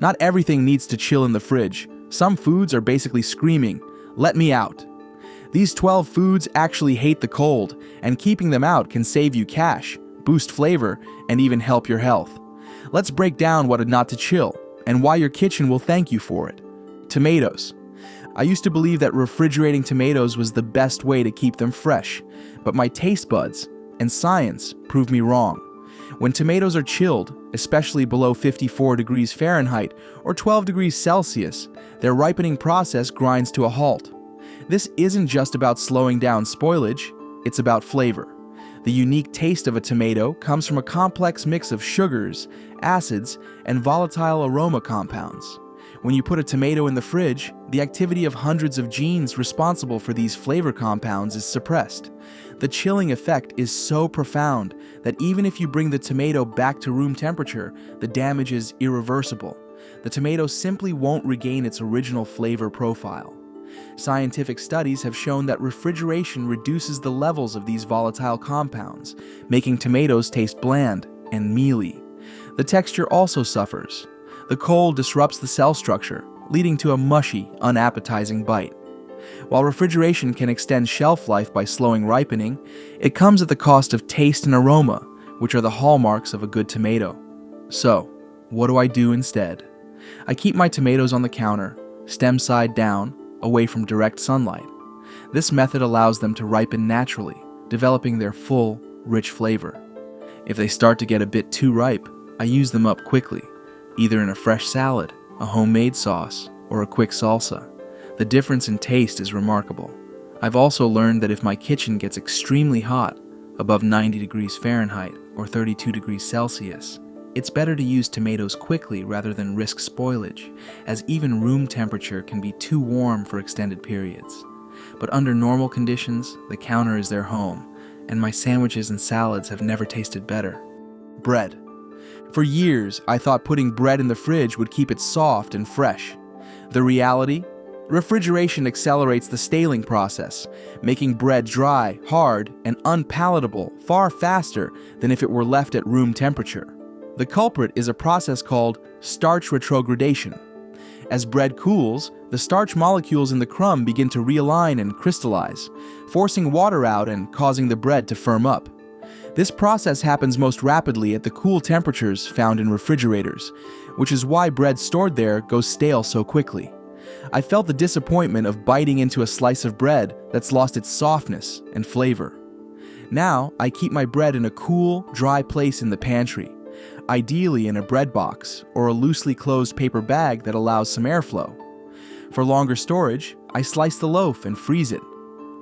Not everything needs to chill in the fridge. Some foods are basically screaming, "Let me out." These 12 foods actually hate the cold, and keeping them out can save you cash, boost flavor, and even help your health. Let's break down what not to chill, and why your kitchen will thank you for it. Tomatoes. I used to believe that refrigerating tomatoes was the best way to keep them fresh, but my taste buds and science proved me wrong. When tomatoes are chilled, especially below 54 degrees Fahrenheit or 12 degrees Celsius, their ripening process grinds to a halt. This isn't just about slowing down spoilage, it's about flavor. The unique taste of a tomato comes from a complex mix of sugars, acids, and volatile aroma compounds. When you put a tomato in the fridge, the activity of hundreds of genes responsible for these flavor compounds is suppressed. The chilling effect is so profound that even if you bring the tomato back to room temperature, the damage is irreversible. The tomato simply won't regain its original flavor profile. Scientific studies have shown that refrigeration reduces the levels of these volatile compounds, making tomatoes taste bland and mealy. The texture also suffers. The cold disrupts the cell structure, leading to a mushy, unappetizing bite. While refrigeration can extend shelf life by slowing ripening, it comes at the cost of taste and aroma, which are the hallmarks of a good tomato. So, what do I do instead? I keep my tomatoes on the counter, stem side down, away from direct sunlight. This method allows them to ripen naturally, developing their full, rich flavor. If they start to get a bit too ripe, I use them up quickly, either in a fresh salad, a homemade sauce, or a quick salsa. The difference in taste is remarkable. I've also learned that if my kitchen gets extremely hot, above 90 degrees Fahrenheit or 32 degrees Celsius, it's better to use tomatoes quickly rather than risk spoilage, as even room temperature can be too warm for extended periods. But under normal conditions, the counter is their home, and my sandwiches and salads have never tasted better. Bread. For years, I thought putting bread in the fridge would keep it soft and fresh. The reality? Refrigeration accelerates the staling process, making bread dry, hard, and unpalatable far faster than if it were left at room temperature. The culprit is a process called starch retrogradation. As bread cools, the starch molecules in the crumb begin to realign and crystallize, forcing water out and causing the bread to firm up. This process happens most rapidly at the cool temperatures found in refrigerators, which is why bread stored there goes stale so quickly. I felt the disappointment of biting into a slice of bread that's lost its softness and flavor. Now, I keep my bread in a cool, dry place in the pantry, ideally in a bread box or a loosely closed paper bag that allows some airflow. For longer storage, I slice the loaf and freeze it.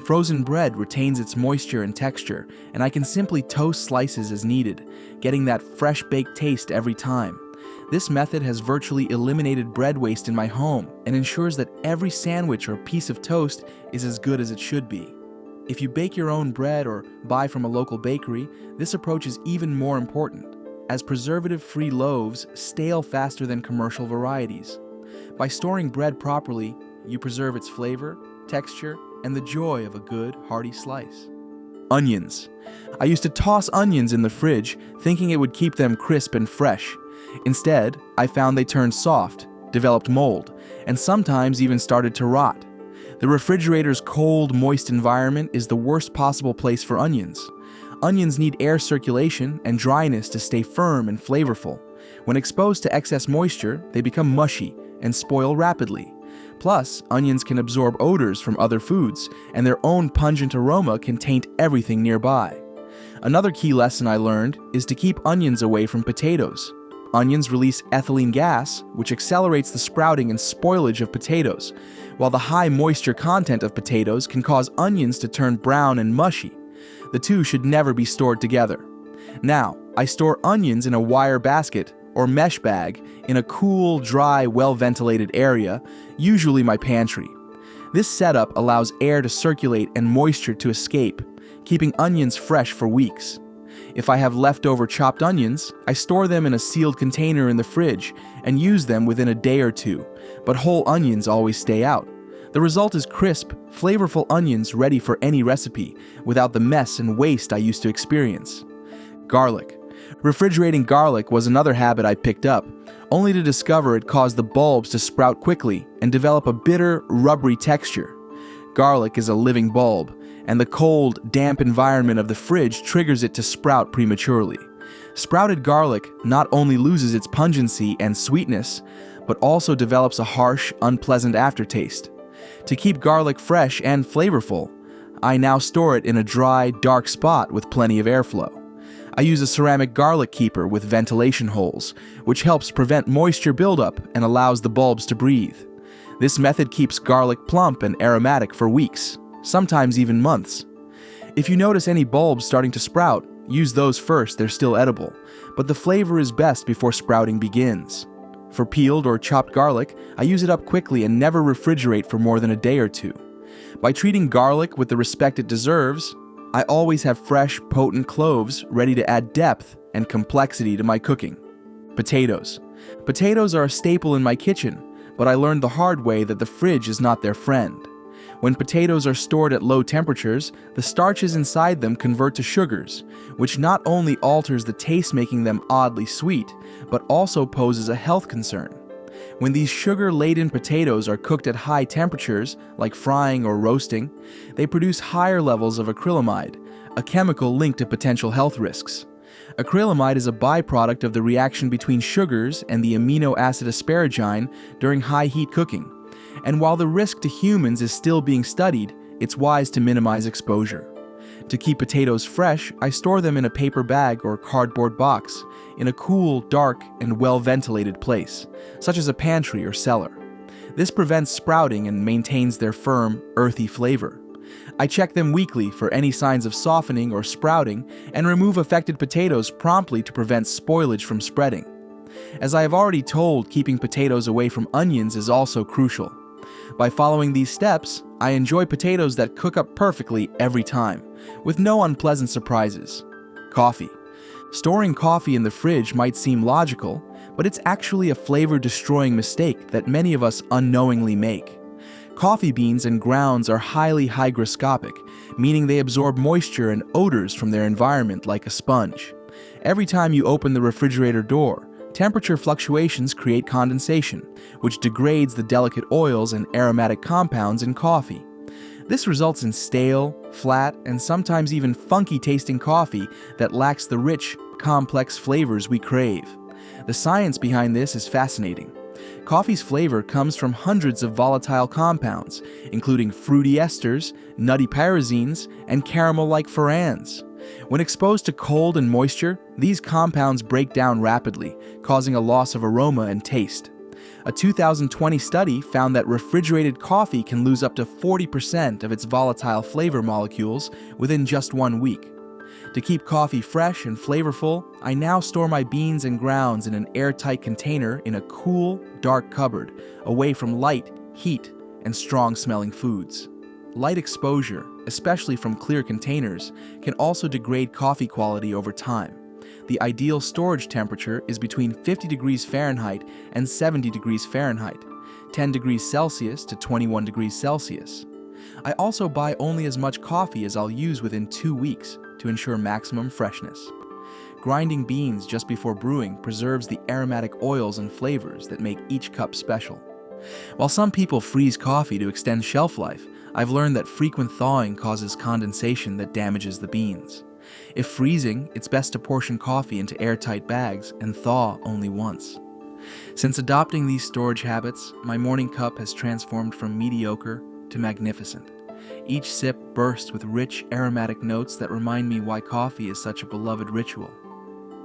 Frozen bread retains its moisture and texture, and I can simply toast slices as needed, getting that fresh baked taste every time. This method has virtually eliminated bread waste in my home and ensures that every sandwich or piece of toast is as good as it should be. If you bake your own bread or buy from a local bakery, this approach is even more important, as preservative-free loaves stale faster than commercial varieties. By storing bread properly, you preserve its flavor, texture, and the joy of a good, hearty slice. Onions. I used to toss onions in the fridge, thinking it would keep them crisp and fresh. Instead, I found they turned soft, developed mold, and sometimes even started to rot. The refrigerator's cold, moist environment is the worst possible place for onions. Onions need air circulation and dryness to stay firm and flavorful. When exposed to excess moisture, they become mushy and spoil rapidly. Plus, onions can absorb odors from other foods, and their own pungent aroma can taint everything nearby. Another key lesson I learned is to keep onions away from potatoes. Onions release ethylene gas, which accelerates the sprouting and spoilage of potatoes, while the high moisture content of potatoes can cause onions to turn brown and mushy. The two should never be stored together. Now, I store onions in a wire basket or mesh bag in a cool, dry, well-ventilated area, usually my pantry. This setup allows air to circulate and moisture to escape, keeping onions fresh for weeks. If I have leftover chopped onions, I store them in a sealed container in the fridge and use them within a day or two, but whole onions always stay out. The result is crisp, flavorful onions ready for any recipe, without the mess and waste I used to experience. Garlic. Refrigerating garlic was another habit I picked up, only to discover it caused the bulbs to sprout quickly and develop a bitter, rubbery texture. Garlic is a living bulb, and the cold, damp environment of the fridge triggers it to sprout prematurely. Sprouted garlic not only loses its pungency and sweetness, but also develops a harsh, unpleasant aftertaste. To keep garlic fresh and flavorful, I now store it in a dry, dark spot with plenty of airflow. I use a ceramic garlic keeper with ventilation holes, which helps prevent moisture buildup and allows the bulbs to breathe. This method keeps garlic plump and aromatic for weeks, sometimes even months. If you notice any bulbs starting to sprout, use those first, they're still edible, but the flavor is best before sprouting begins. For peeled or chopped garlic, I use it up quickly and never refrigerate for more than a day or two. By treating garlic with the respect it deserves, I always have fresh, potent cloves ready to add depth and complexity to my cooking. Potatoes. Potatoes are a staple in my kitchen, but I learned the hard way that the fridge is not their friend. When potatoes are stored at low temperatures, the starches inside them convert to sugars, which not only alters the taste, making them oddly sweet, but also poses a health concern. When these sugar-laden potatoes are cooked at high temperatures, like frying or roasting, they produce higher levels of acrylamide, a chemical linked to potential health risks. Acrylamide is a byproduct of the reaction between sugars and the amino acid asparagine during high-heat cooking. And while the risk to humans is still being studied, it's wise to minimize exposure. To keep potatoes fresh, I store them in a paper bag or cardboard box, in a cool, dark, and well-ventilated place, such as a pantry or cellar. This prevents sprouting and maintains their firm, earthy flavor. I check them weekly for any signs of softening or sprouting and remove affected potatoes promptly to prevent spoilage from spreading. As I have already told, keeping potatoes away from onions is also crucial. By following these steps, I enjoy potatoes that cook up perfectly every time, with no unpleasant surprises. Coffee. Storing coffee in the fridge might seem logical, but it's actually a flavor-destroying mistake that many of us unknowingly make. Coffee beans and grounds are highly hygroscopic, meaning they absorb moisture and odors from their environment like a sponge. Every time you open the refrigerator door, temperature fluctuations create condensation, which degrades the delicate oils and aromatic compounds in coffee. This results in stale, flat, and sometimes even funky-tasting coffee that lacks the rich, complex flavors we crave. The science behind this is fascinating. Coffee's flavor comes from hundreds of volatile compounds, including fruity esters, nutty pyrazines, and caramel-like ferrans. When exposed to cold and moisture, these compounds break down rapidly, causing a loss of aroma and taste. A 2020 study found that refrigerated coffee can lose up to 40% of its volatile flavor molecules within just 1 week. To keep coffee fresh and flavorful, I now store my beans and grounds in an airtight container in a cool, dark cupboard, away from light, heat, and strong-smelling foods. Light exposure, especially from clear containers, can also degrade coffee quality over time. The ideal storage temperature is between 50 degrees Fahrenheit and 70 degrees Fahrenheit, 10 degrees Celsius to 21 degrees Celsius. I also buy only as much coffee as I'll use within 2 weeks to ensure maximum freshness. Grinding beans just before brewing preserves the aromatic oils and flavors that make each cup special. While some people freeze coffee to extend shelf life, I've learned that frequent thawing causes condensation that damages the beans. If freezing, it's best to portion coffee into airtight bags and thaw only once. Since adopting these storage habits, my morning cup has transformed from mediocre to magnificent. Each sip bursts with rich, aromatic notes that remind me why coffee is such a beloved ritual.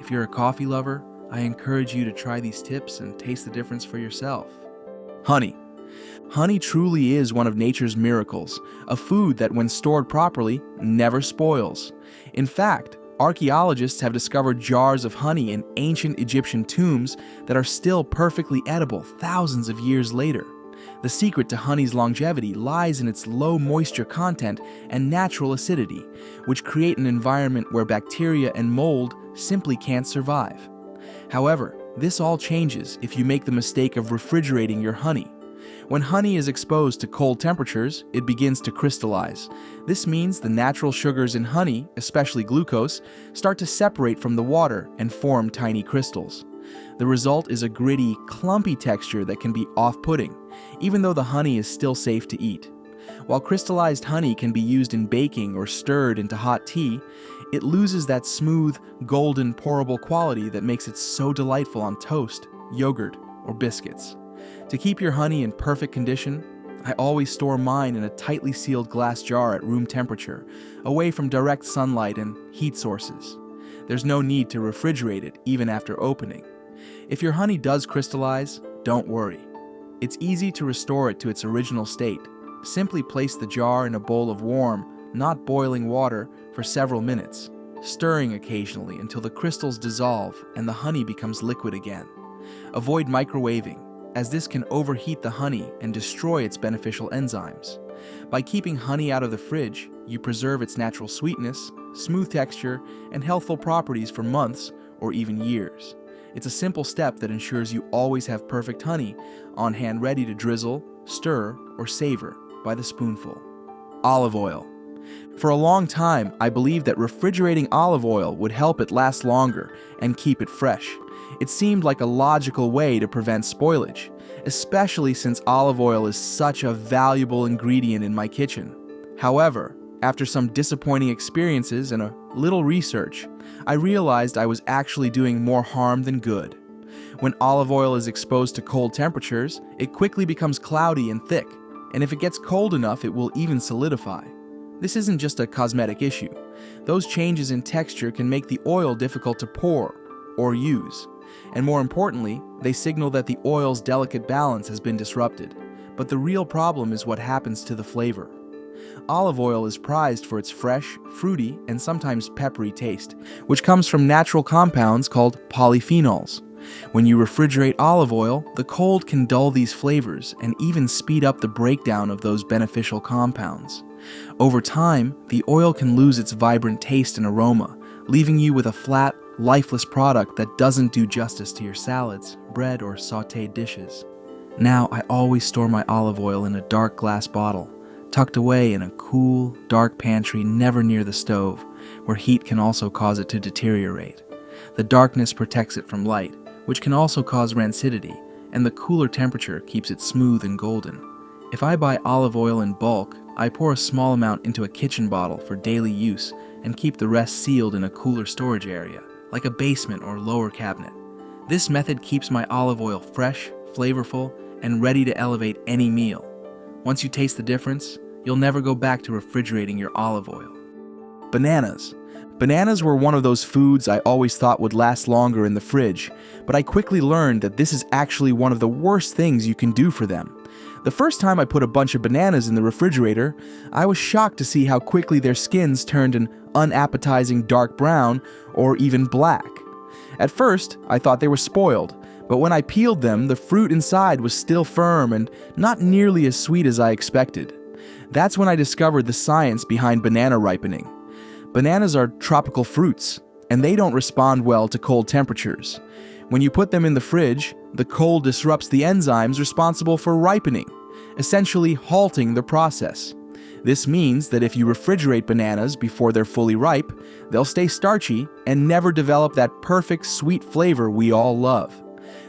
If you're a coffee lover, I encourage you to try these tips and taste the difference for yourself. Honey. Honey truly is one of nature's miracles, a food that, when stored properly, never spoils. In fact, archaeologists have discovered jars of honey in ancient Egyptian tombs that are still perfectly edible thousands of years later. The secret to honey's longevity lies in its low moisture content and natural acidity, which create an environment where bacteria and mold simply can't survive. However, this all changes if you make the mistake of refrigerating your honey. When honey is exposed to cold temperatures, it begins to crystallize. This means the natural sugars in honey, especially glucose, start to separate from the water and form tiny crystals. The result is a gritty, clumpy texture that can be off-putting, even though the honey is still safe to eat. While crystallized honey can be used in baking or stirred into hot tea, it loses that smooth, golden, pourable quality that makes it so delightful on toast, yogurt, or biscuits. To keep your honey in perfect condition, I always store mine in a tightly sealed glass jar at room temperature, away from direct sunlight and heat sources. There's no need to refrigerate it even after opening. If your honey does crystallize, don't worry. It's easy to restore it to its original state. Simply place the jar in a bowl of warm, not boiling water for several minutes, stirring occasionally until the crystals dissolve and the honey becomes liquid again. Avoid microwaving, as this can overheat the honey and destroy its beneficial enzymes. By keeping honey out of the fridge, you preserve its natural sweetness, smooth texture, and healthful properties for months or even years. It's a simple step that ensures you always have perfect honey on hand, ready to drizzle, stir, or savor by the spoonful. Olive oil. For a long time, I believed that refrigerating olive oil would help it last longer and keep it fresh. It seemed like a logical way to prevent spoilage, especially since olive oil is such a valuable ingredient in my kitchen. However, after some disappointing experiences and a little research, I realized I was actually doing more harm than good. When olive oil is exposed to cold temperatures, it quickly becomes cloudy and thick, and if it gets cold enough, it will even solidify. This isn't just a cosmetic issue. Those changes in texture can make the oil difficult to pour or use. And more importantly, they signal that the oil's delicate balance has been disrupted. But the real problem is what happens to the flavor. Olive oil is prized for its fresh, fruity, and sometimes peppery taste, which comes from natural compounds called polyphenols. When you refrigerate olive oil, the cold can dull these flavors and even speed up the breakdown of those beneficial compounds. Over time, the oil can lose its vibrant taste and aroma, leaving you with a flat, lifeless product that doesn't do justice to your salads, bread, or sautéed dishes. Now, I always store my olive oil in a dark glass bottle, tucked away in a cool, dark pantry never near the stove, where heat can also cause it to deteriorate. The darkness protects it from light, which can also cause rancidity, and the cooler temperature keeps it smooth and golden. If I buy olive oil in bulk, I pour a small amount into a kitchen bottle for daily use and keep the rest sealed in a cooler storage area, like a basement or lower cabinet. This method keeps my olive oil fresh, flavorful, and ready to elevate any meal. Once you taste the difference, you'll never go back to refrigerating your olive oil. Bananas. Bananas were one of those foods I always thought would last longer in the fridge, but I quickly learned that this is actually one of the worst things you can do for them. The first time I put a bunch of bananas in the refrigerator, I was shocked to see how quickly their skins turned an unappetizing dark brown or even black. At first, I thought they were spoiled, but when I peeled them, the fruit inside was still firm and not nearly as sweet as I expected. That's when I discovered the science behind banana ripening. Bananas are tropical fruits, and they don't respond well to cold temperatures. When you put them in the fridge, the cold disrupts the enzymes responsible for ripening, essentially halting the process. This means that if you refrigerate bananas before they're fully ripe, they'll stay starchy and never develop that perfect sweet flavor we all love.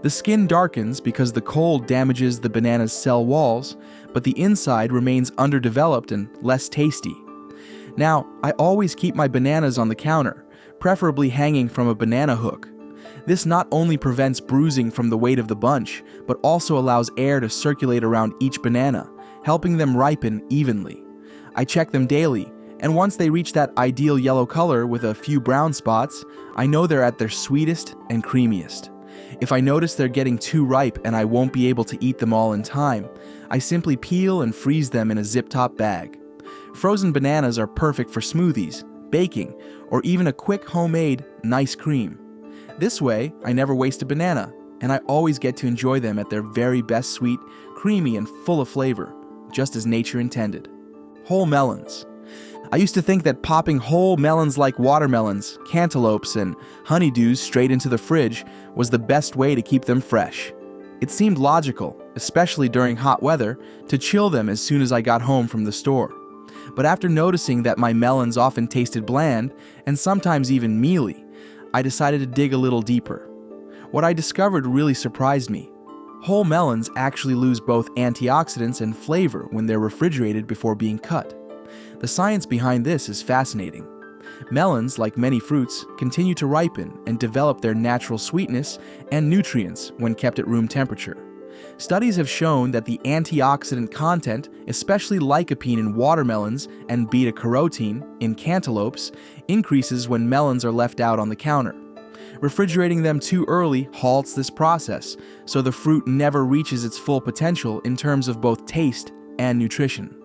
The skin darkens because the cold damages the banana's cell walls, but the inside remains underdeveloped and less tasty. Now, I always keep my bananas on the counter, preferably hanging from a banana hook. This not only prevents bruising from the weight of the bunch, but also allows air to circulate around each banana, helping them ripen evenly. I check them daily, and once they reach that ideal yellow color with a few brown spots, I know they're at their sweetest and creamiest. If I notice they're getting too ripe and I won't be able to eat them all in time, I simply peel and freeze them in a zip-top bag. Frozen bananas are perfect for smoothies, baking, or even a quick homemade nice cream. This way, I never waste a banana, and I always get to enjoy them at their very best, sweet, creamy, and full of flavor, just as nature intended. Whole melons. I used to think that popping whole melons like watermelons, cantaloupes, and honeydews straight into the fridge was the best way to keep them fresh. It seemed logical, especially during hot weather, to chill them as soon as I got home from the store. But after noticing that my melons often tasted bland, and sometimes even mealy, I decided to dig a little deeper. What I discovered really surprised me. Whole melons actually lose both antioxidants and flavor when they're refrigerated before being cut. The science behind this is fascinating. Melons, like many fruits, continue to ripen and develop their natural sweetness and nutrients when kept at room temperature. Studies have shown that the antioxidant content, especially lycopene in watermelons and beta-carotene in cantaloupes, increases when melons are left out on the counter. Refrigerating them too early halts this process, so the fruit never reaches its full potential in terms of both taste and nutrition.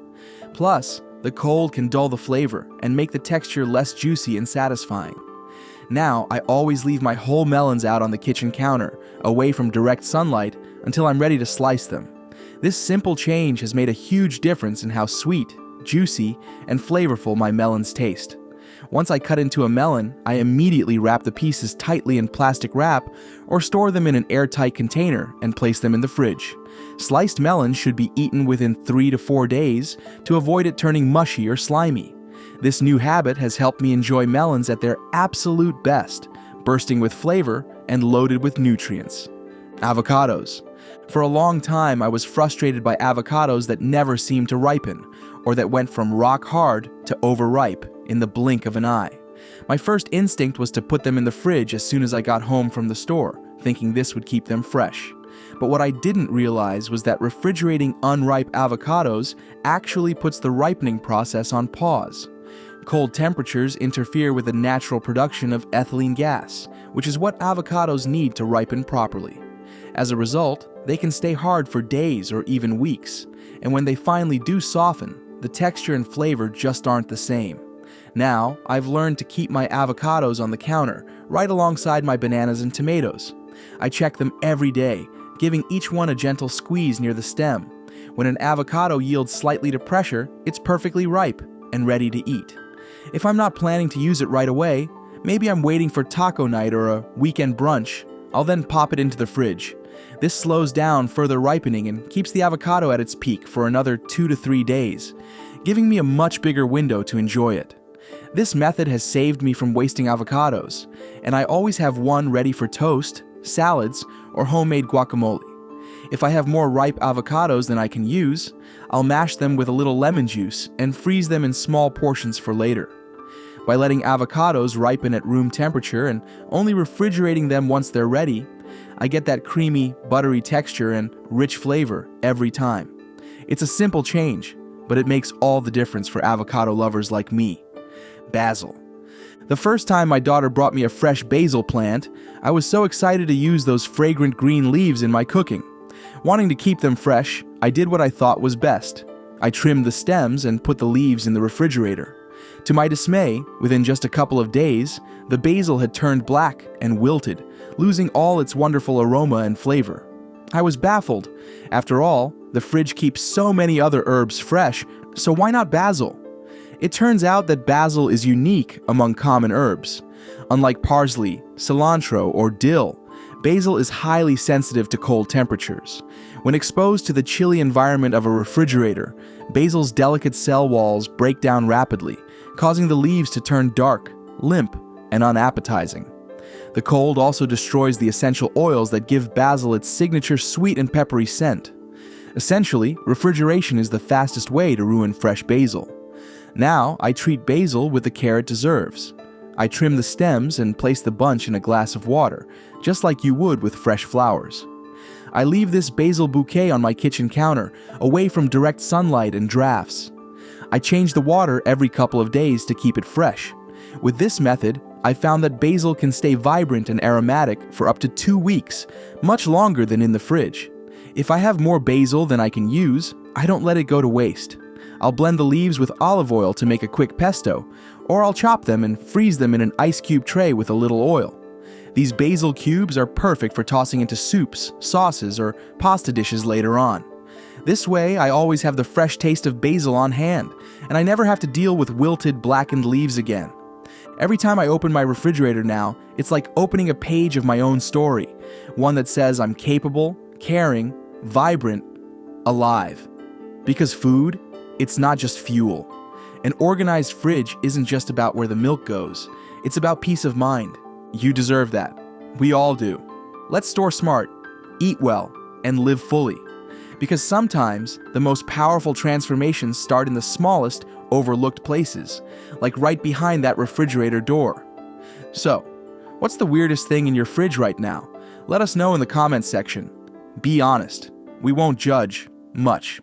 Plus, the cold can dull the flavor and make the texture less juicy and satisfying. Now, I always leave my whole melons out on the kitchen counter, away from direct sunlight, until I'm ready to slice them. This simple change has made a huge difference in how sweet, juicy, and flavorful my melons taste. Once I cut into a melon, I immediately wrap the pieces tightly in plastic wrap or store them in an airtight container and place them in the fridge. Sliced melons should be eaten within 3 to 4 days to avoid it turning mushy or slimy. This new habit has helped me enjoy melons at their absolute best, bursting with flavor and loaded with nutrients. Avocados. For a long time, I was frustrated by avocados that never seemed to ripen, or that went from rock hard to overripe in the blink of an eye. My first instinct was to put them in the fridge as soon as I got home from the store, thinking this would keep them fresh. But what I didn't realize was that refrigerating unripe avocados actually puts the ripening process on pause. Cold temperatures interfere with the natural production of ethylene gas, which is what avocados need to ripen properly. As a result, they can stay hard for days or even weeks, and when they finally do soften, the texture and flavor just aren't the same. Now, I've learned to keep my avocados on the counter, right alongside my bananas and tomatoes. I check them every day, giving each one a gentle squeeze near the stem. When an avocado yields slightly to pressure, it's perfectly ripe and ready to eat. If I'm not planning to use it right away, maybe I'm waiting for taco night or a weekend brunch, I'll then pop it into the fridge. This slows down further ripening and keeps the avocado at its peak for another 2 to 3 days, giving me a much bigger window to enjoy it. This method has saved me from wasting avocados, and I always have one ready for toast, salads, or homemade guacamole. If I have more ripe avocados than I can use, I'll mash them with a little lemon juice and freeze them in small portions for later. By letting avocados ripen at room temperature and only refrigerating them once they're ready, I get that creamy, buttery texture and rich flavor every time. It's a simple change, but it makes all the difference for avocado lovers like me. Basil. The first time my daughter brought me a fresh basil plant, I was so excited to use those fragrant green leaves in my cooking. Wanting to keep them fresh, I did what I thought was best. I trimmed the stems and put the leaves in the refrigerator. To my dismay, within just a couple of days, the basil had turned black and wilted, losing all its wonderful aroma and flavor. I was baffled. After all, the fridge keeps so many other herbs fresh, so why not basil? It turns out that basil is unique among common herbs. Unlike parsley, cilantro, or dill, basil is highly sensitive to cold temperatures. When exposed to the chilly environment of a refrigerator, basil's delicate cell walls break down rapidly, causing the leaves to turn dark, limp, and unappetizing. The cold also destroys the essential oils that give basil its signature sweet and peppery scent. Essentially, refrigeration is the fastest way to ruin fresh basil. Now, I treat basil with the care it deserves. I trim the stems and place the bunch in a glass of water, just like you would with fresh flowers. I leave this basil bouquet on my kitchen counter, away from direct sunlight and drafts. I change the water every couple of days to keep it fresh. With this method, I found that basil can stay vibrant and aromatic for up to 2 weeks, much longer than in the fridge. If I have more basil than I can use, I don't let it go to waste. I'll blend the leaves with olive oil to make a quick pesto, or I'll chop them and freeze them in an ice cube tray with a little oil. These basil cubes are perfect for tossing into soups, sauces, or pasta dishes later on. This way, I always have the fresh taste of basil on hand, and I never have to deal with wilted, blackened leaves again. Every time I open my refrigerator now, it's like opening a page of my own story, one that says I'm capable, caring, vibrant, alive. Because food, it's not just fuel. An organized fridge isn't just about where the milk goes. It's about peace of mind. You deserve that. We all do. Let's store smart, eat well, and live fully. Because sometimes the most powerful transformations start in the smallest, overlooked places, like right behind that refrigerator door. So, what's the weirdest thing in your fridge right now? Let us know in the comments section. Be honest. We won't judge much.